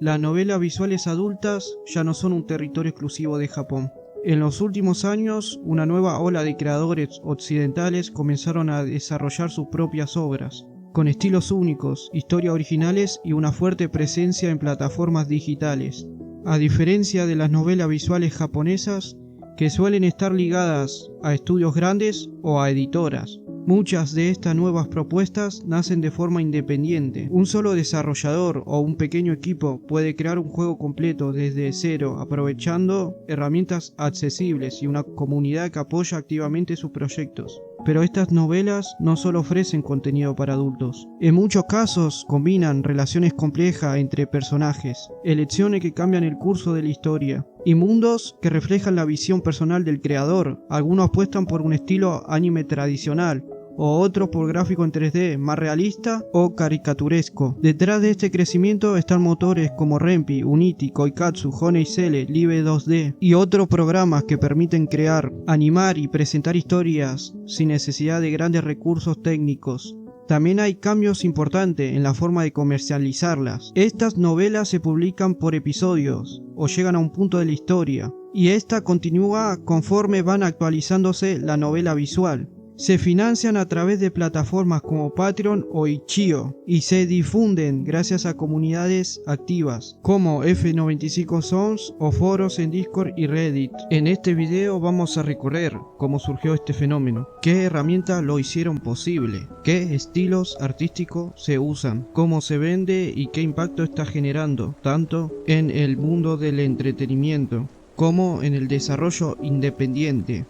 Las novelas visuales adultas ya no son un territorio exclusivo de Japón. En los últimos años, una nueva ola de creadores occidentales comenzaron a desarrollar sus propias obras, con estilos únicos, historias originales y una fuerte presencia en plataformas digitales. A diferencia de las novelas visuales japonesas, que suelen estar ligadas a estudios grandes o a editoras, muchas de estas nuevas propuestas nacen de forma independiente. Un solo desarrollador o un pequeño equipo puede crear un juego completo desde cero, aprovechando herramientas accesibles y una comunidad que apoya activamente sus proyectos. Pero estas novelas no solo ofrecen contenido para adultos. En muchos casos combinan relaciones complejas entre personajes, elecciones que cambian el curso de la historia, y mundos que reflejan la visión personal del creador. Algunos apuestan por un estilo anime tradicional, o otros por gráfico en 3D más realista o caricaturesco. Detrás de este crecimiento están motores como Ren'Py, Unity, Koikatsu, Honey Cell, Live 2D y otros programas que permiten crear, animar y presentar historias sin necesidad de grandes recursos técnicos. También hay cambios importantes en la forma de comercializarlas. Estas novelas se publican por episodios o llegan a un punto de la historia, y esta continúa conforme van actualizándose la novela visual. Se financian a través de plataformas como Patreon o Itch.io y se difunden gracias a comunidades activas como F95 Sounds o foros en Discord y Reddit. En este video vamos a recorrer cómo surgió este fenómeno, qué herramientas lo hicieron posible, qué estilos artísticos se usan, cómo se vende y qué impacto está generando, tanto en el mundo del entretenimiento como en el desarrollo independiente.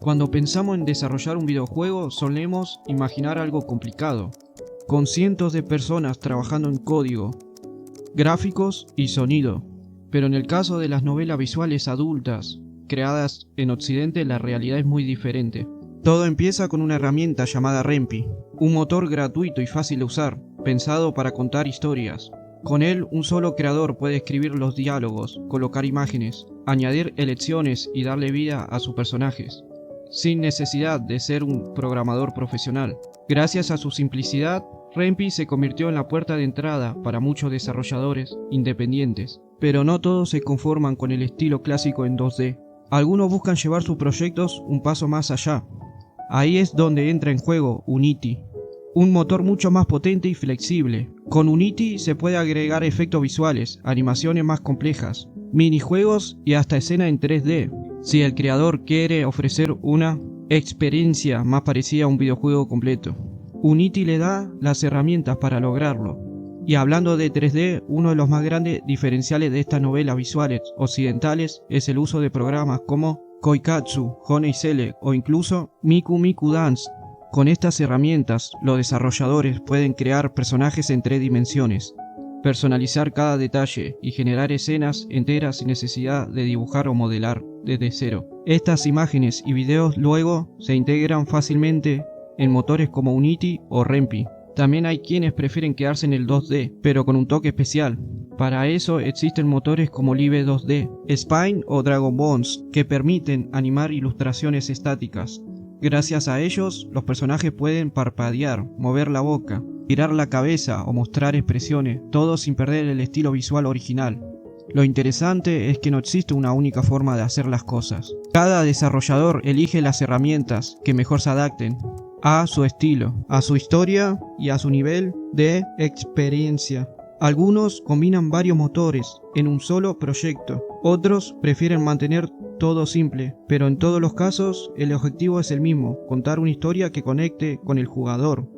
Cuando pensamos en desarrollar un videojuego, solemos imaginar algo complicado, con cientos de personas trabajando en código, gráficos y sonido. Pero en el caso de las novelas visuales adultas, creadas en Occidente, la realidad es muy diferente. Todo empieza con una herramienta llamada Ren'Py, un motor gratuito y fácil de usar, pensado para contar historias. Con él, un solo creador puede escribir los diálogos, colocar imágenes, añadir elecciones y darle vida a sus personajes, sin necesidad de ser un programador profesional. Gracias a su simplicidad, Ren'Py se convirtió en la puerta de entrada para muchos desarrolladores independientes. Pero no todos se conforman con el estilo clásico en 2D. Algunos buscan llevar sus proyectos un paso más allá. Ahí es donde entra en juego Unity, un motor mucho más potente y flexible. Con Unity se puede agregar efectos visuales, animaciones más complejas, minijuegos y hasta escenas en 3D. Si el creador quiere ofrecer una experiencia más parecida a un videojuego completo, Unity le da las herramientas para lograrlo. Y hablando de 3D, uno de los más grandes diferenciales de estas novelas visuales occidentales es el uso de programas como Koikatsu, Honey Cell o incluso Miku Miku Dance. Con estas herramientas, los desarrolladores pueden crear personajes en 3 dimensiones, personalizar cada detalle y generar escenas enteras sin necesidad de dibujar o modelar desde cero. Estas imágenes y videos luego se integran fácilmente en motores como Unity o Ren'Py. También hay quienes prefieren quedarse en el 2D, pero con un toque especial. Para eso existen motores como Live 2D, Spine o Dragon Bones, que permiten animar ilustraciones estáticas. Gracias a ellos, los personajes pueden parpadear, mover la boca, girar la cabeza o mostrar expresiones, todo sin perder el estilo visual original. Lo interesante es que no existe una única forma de hacer las cosas. Cada desarrollador elige las herramientas que mejor se adapten a su estilo, a su historia y a su nivel de experiencia. Algunos combinan varios motores en un solo proyecto, otros prefieren mantener todo simple, pero en todos los casos el objetivo es el mismo: contar una historia que conecte con el jugador.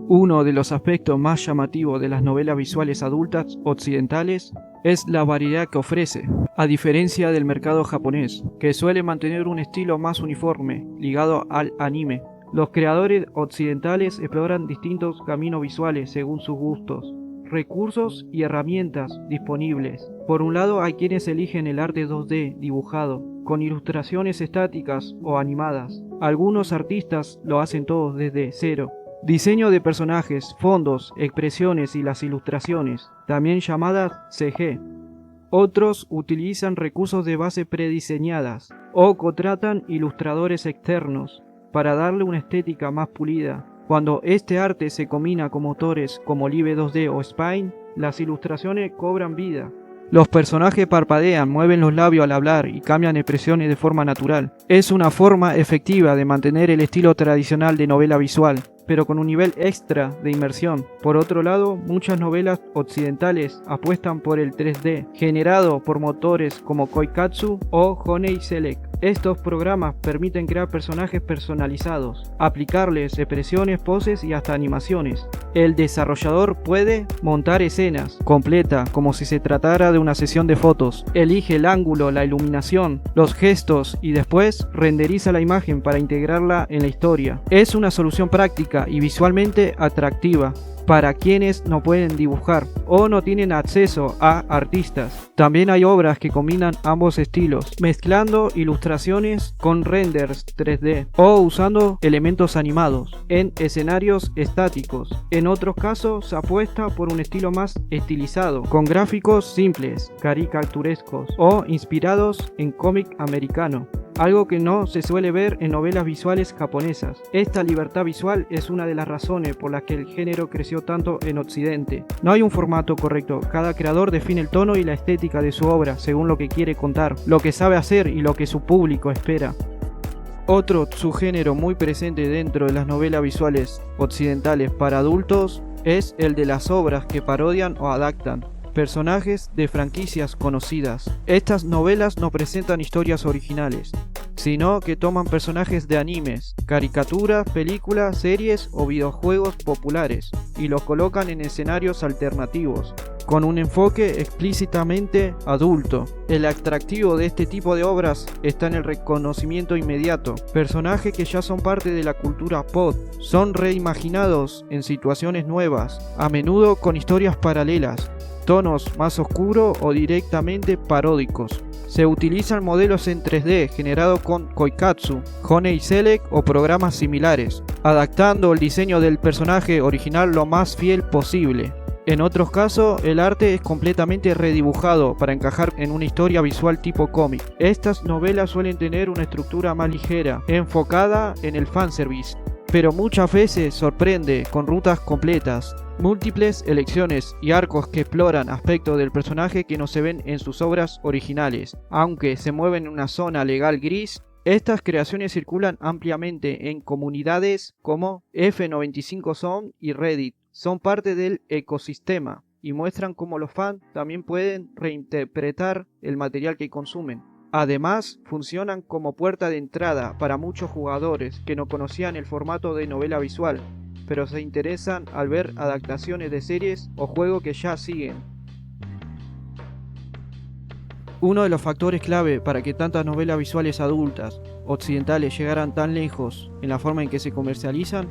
Uno de los aspectos más llamativos de las novelas visuales adultas occidentales es la variedad que ofrece, a diferencia del mercado japonés, que suele mantener un estilo más uniforme, ligado al anime. Los creadores occidentales exploran distintos caminos visuales según sus gustos, recursos y herramientas disponibles. Por un lado, hay quienes eligen el arte 2D dibujado, con ilustraciones estáticas o animadas. Algunos artistas lo hacen todo desde cero. Diseño de personajes, fondos, expresiones y las ilustraciones, también llamadas CG. Otros utilizan recursos de base prediseñadas o contratan ilustradores externos para darle una estética más pulida. Cuando este arte se combina con motores como Live 2D o Spine, las ilustraciones cobran vida. Los personajes parpadean, mueven los labios al hablar y cambian expresiones de forma natural. Es una forma efectiva de mantener el estilo tradicional de novela visual, pero con un nivel extra de inmersión. Por otro lado, muchas novelas occidentales apuestan por el 3D, generado por motores como Koikatsu o Honey Select. Estos programas permiten crear personajes personalizados, aplicarles expresiones, poses y hasta animaciones. El desarrollador puede montar escenas completa como si se tratara de una sesión de fotos. Elige el ángulo, la iluminación, los gestos y después renderiza la imagen para integrarla en la historia. Es una solución práctica y visualmente atractiva para quienes no pueden dibujar o no tienen acceso a artistas. También hay obras que combinan ambos estilos, mezclando ilustraciones con renders 3D o usando elementos animados en escenarios estáticos. En otros casos se apuesta por un estilo más estilizado, con gráficos simples, caricaturescos o inspirados en cómic americano, algo que no se suele ver en novelas visuales japonesas. Esta libertad visual es una de las razones por las que el género creció tanto en Occidente. No hay un formato correcto, cada creador define el tono y la estética de su obra según lo que quiere contar, lo que sabe hacer y lo que su público espera. Otro subgénero muy presente dentro de las novelas visuales occidentales para adultos es el de las obras que parodian o adaptan personajes de franquicias conocidas. Estas novelas no presentan historias originales, sino que toman personajes de animes, caricaturas, películas, series o videojuegos populares y los colocan en escenarios alternativos, con un enfoque explícitamente adulto. El atractivo de este tipo de obras está en el reconocimiento inmediato. Personajes que ya son parte de la cultura pop son reimaginados en situaciones nuevas, a menudo con historias paralelas, tonos más oscuros o directamente paródicos. Se utilizan modelos en 3D generados con Koikatsu, Honey Select o programas similares, adaptando el diseño del personaje original lo más fiel posible. En otros casos, el arte es completamente redibujado para encajar en una historia visual tipo cómic. Estas novelas suelen tener una estructura más ligera, enfocada en el fanservice, pero muchas veces sorprende con rutas completas, múltiples elecciones y arcos que exploran aspectos del personaje que no se ven en sus obras originales. Aunque se mueven en una zona legal gris, estas creaciones circulan ampliamente en comunidades como F95 Zone y Reddit. Son parte del ecosistema y muestran cómo los fans también pueden reinterpretar el material que consumen. Además, funcionan como puerta de entrada para muchos jugadores que no conocían el formato de novela visual, pero se interesan al ver adaptaciones de series o juegos que ya siguen. Uno de los factores clave para que tantas novelas visuales adultas occidentales llegaran tan lejos en la forma en que se comercializan,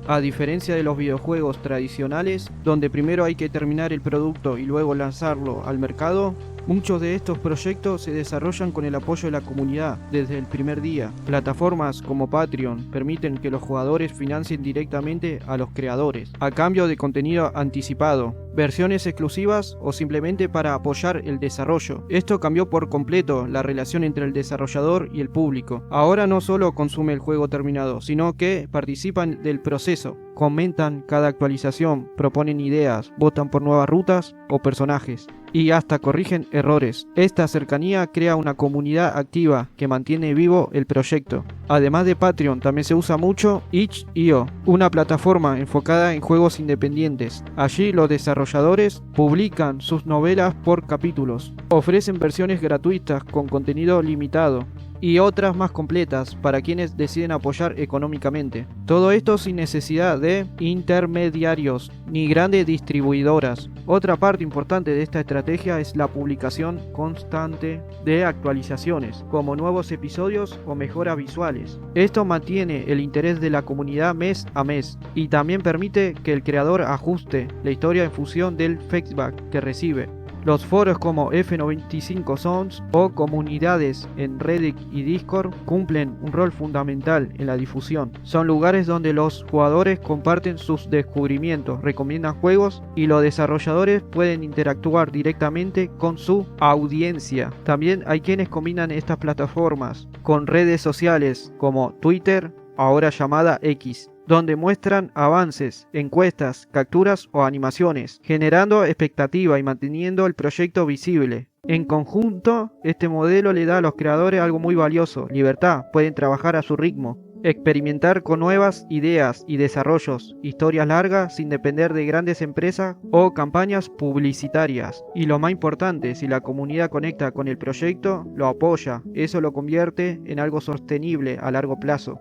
a diferencia de los videojuegos tradicionales, donde primero hay que terminar el producto y luego lanzarlo al mercado, muchos de estos proyectos se desarrollan con el apoyo de la comunidad desde el primer día. Plataformas como Patreon permiten que los jugadores financien directamente a los creadores, a cambio de contenido anticipado, versiones exclusivas o simplemente para apoyar el desarrollo. Esto cambió por completo la relación entre el desarrollador y el público. Ahora no solo consume el juego terminado, sino que participan del proceso, comentan cada actualización, proponen ideas, votan por nuevas rutas o personajes, y hasta corrigen errores. Esta cercanía crea una comunidad activa que mantiene vivo el proyecto. Además de Patreon, también se usa mucho itch.io, una plataforma enfocada en juegos independientes. Allí los desarrolladores publican sus novelas por capítulos, ofrecen versiones gratuitas con contenido limitado y otras más completas para quienes deciden apoyar económicamente. Todo esto sin necesidad de intermediarios ni grandes distribuidoras. Otra parte importante de esta estrategia es la publicación constante de actualizaciones, como nuevos episodios o mejoras visuales. Esto mantiene el interés de la comunidad mes a mes y también permite que el creador ajuste la historia en función del feedback que recibe. Los foros como F95 Zones o comunidades en Reddit y Discord cumplen un rol fundamental en la difusión. Son lugares donde los jugadores comparten sus descubrimientos, recomiendan juegos y los desarrolladores pueden interactuar directamente con su audiencia. También hay quienes combinan estas plataformas con redes sociales como Twitter, ahora llamada X, donde muestran avances, encuestas, capturas o animaciones, generando expectativa y manteniendo el proyecto visible. En conjunto, este modelo le da a los creadores algo muy valioso: libertad. Pueden trabajar a su ritmo, experimentar con nuevas ideas y desarrollos, historias largas sin depender de grandes empresas o campañas publicitarias. Y lo más importante, si la comunidad conecta con el proyecto, lo apoya, eso lo convierte en algo sostenible a largo plazo.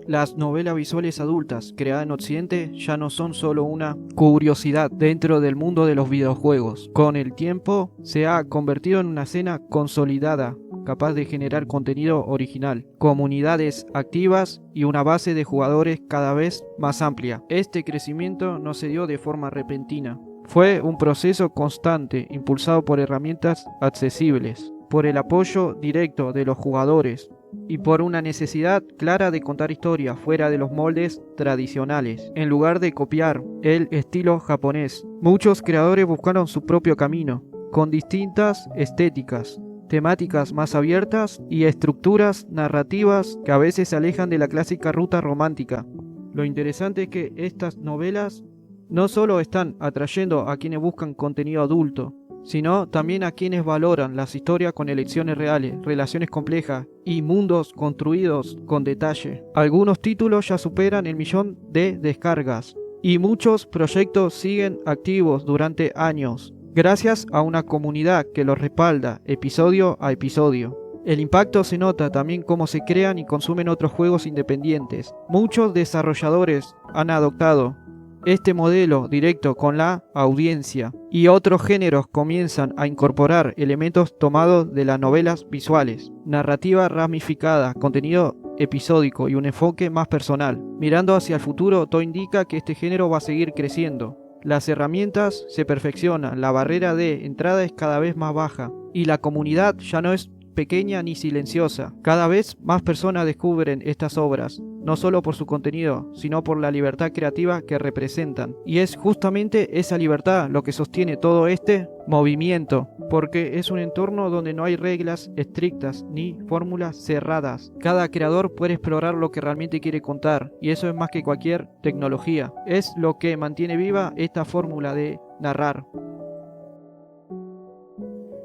Las novelas visuales adultas creadas en Occidente ya no son solo una curiosidad dentro del mundo de los videojuegos. Con el tiempo se ha convertido en una escena consolidada, capaz de generar contenido original, comunidades activas y una base de jugadores cada vez más amplia. Este crecimiento no se dio de forma repentina. Fue un proceso constante, impulsado por herramientas accesibles, por el apoyo directo de los jugadores y por una necesidad clara de contar historias fuera de los moldes tradicionales. En lugar de copiar el estilo japonés, muchos creadores buscaron su propio camino, con distintas estéticas, temáticas más abiertas y estructuras narrativas que a veces se alejan de la clásica ruta romántica. Lo interesante es que estas novelas no solo están atrayendo a quienes buscan contenido adulto, sino también a quienes valoran las historias con elecciones reales, relaciones complejas y mundos construidos con detalle. Algunos títulos ya superan el 1.000.000 de descargas y muchos proyectos siguen activos durante años, gracias a una comunidad que los respalda episodio a episodio. El impacto se nota también cómo se crean y consumen otros juegos independientes. Muchos desarrolladores han adoptado este modelo directo con la audiencia, y otros géneros comienzan a incorporar elementos tomados de las novelas visuales, narrativa ramificada, contenido episódico y un enfoque más personal. Mirando hacia el futuro, todo indica que este género va a seguir creciendo. Las herramientas se perfeccionan, la barrera de entrada es cada vez más baja y la comunidad ya no es pequeña ni silenciosa. Cada vez más personas descubren estas obras, no solo por su contenido, sino por la libertad creativa que representan. Y es justamente esa libertad lo que sostiene todo este movimiento, porque es un entorno donde no hay reglas estrictas ni fórmulas cerradas. Cada creador puede explorar lo que realmente quiere contar, y eso es más que cualquier tecnología. Es lo que mantiene viva esta fórmula de narrar.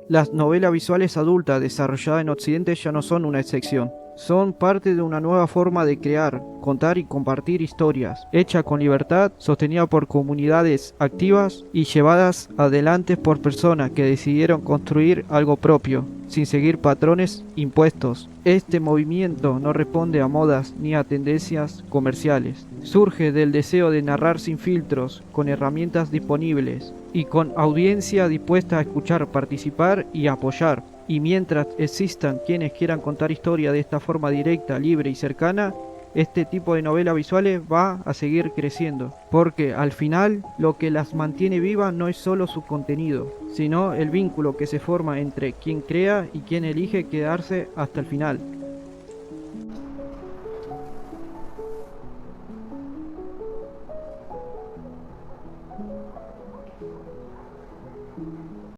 Las novelas visuales adultas desarrolladas en Occidente ya no son una excepción. Son parte de una nueva forma de crear, contar y compartir historias, hecha con libertad, sostenida por comunidades activas y llevadas adelante por personas que decidieron construir algo propio, sin seguir patrones impuestos. Este movimiento no responde a modas ni a tendencias comerciales. Surge del deseo de narrar sin filtros, con herramientas disponibles y con audiencia dispuesta a escuchar, participar y apoyar. Y mientras existan quienes quieran contar historia de esta forma directa, libre y cercana, este tipo de novelas visuales va a seguir creciendo, porque al final lo que las mantiene vivas no es solo su contenido, sino el vínculo que se forma entre quien crea y quien elige quedarse hasta el final.